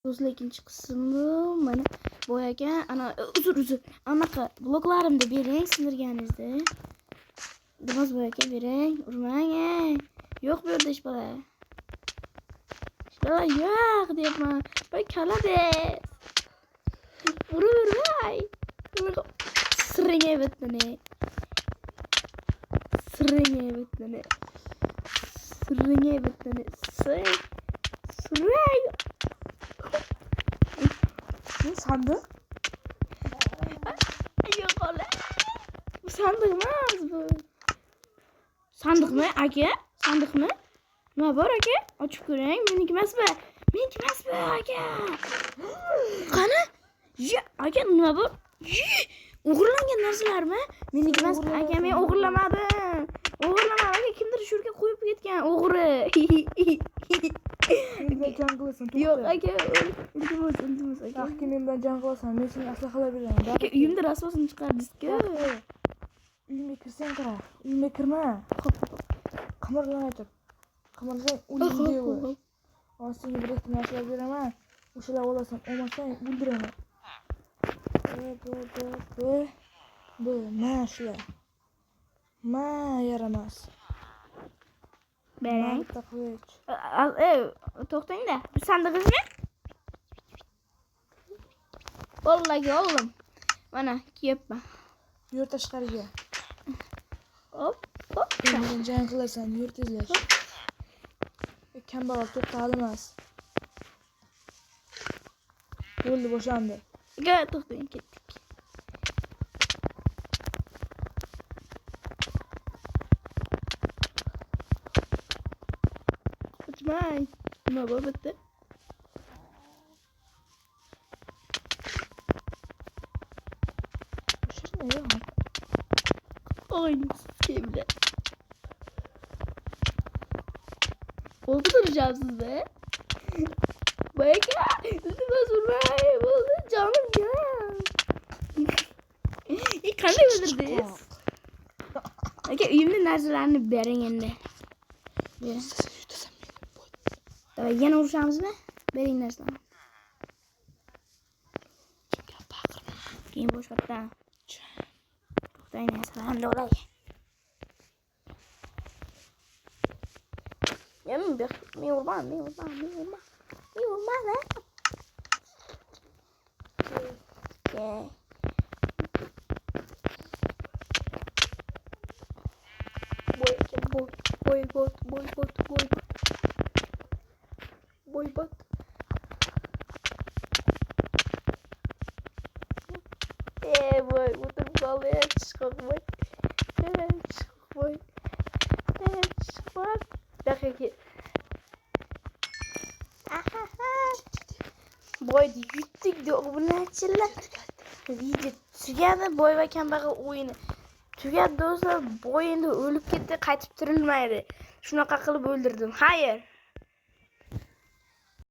Do'stlar, ikkinchi qismi mana boyaga ana uzr anaqa bloklarimni bering sindirganingizda. Iltimos boyaga bering, urmang. Yo'q bu yerda ish bola. Ish bola yo'q deyapman. Voy kalades. Urmay. Sringay bitdini. Sringay bitdini. Sringay bitdini. Sring. Bu sandık. Yok ola. Bu sandık emas bu. Sandık mı aka? Sandık mı? Nima bor aka? Ochib ko'ring. Meniki emasmi? Meniki emasmi aka? Qani? Ya aka nima bor? O'g'irlangan narsalarmi? Meniki emas aka, men o'g'irlamadim. O'g'irlamadim aka, kimdir shu yerga qo'yib ketgan o'g'ri. Menga jan qilasan. Yo'q aka, iltimos aka. Yaxki men bilan jan qilasan. Men senga aslahalar beraman. Aka uyimda rasmosini chiqardingiz-ku. Uyimga kirsang qara. Uyimga kirma. Qamardan aytib. Qamardan o'ldirdi. Senga bir ikki narsalar beraman. O'shalar olasan, olmasang o'ldiraman. Bu mana shular. Yaramas. Berang. Taqlich. To'xtang-da. Bu sandig'ingizmi? Vallahi oğlum. Mana kiyapman. Yur tashqariga. Hop. Menga jan qilasan, yur tezlash. Kambag'al to'xtalimas. Bo'ldi, boshlandi. To'xtang, ketdik. Qochmang. Nima bor bu yerda? Aynısız kevle. Oldu duracağım sizde. Baka. Lütfen vurmayın. Oldu canım ya. İlk kan öldürdünüz. Baka uyumlu narsalarını verin endi. Davay yana vuruşamız mı? Verin narsalarını. Keyin boş katta. To'xtang, narsalarni olay. Men urmam. Okay. Boybot. Boy, oturup kaldı. Çıkmak. Dakika. Boy yutdik diyor. Bu ne çiller? Video tugadi. Boy va kambag'al o'yini. Tugadi do'stlar. Boy endi o'lib ketdi, qaytib tirilmaydi. Shunaqa qilib o'ldirdim. Hayır.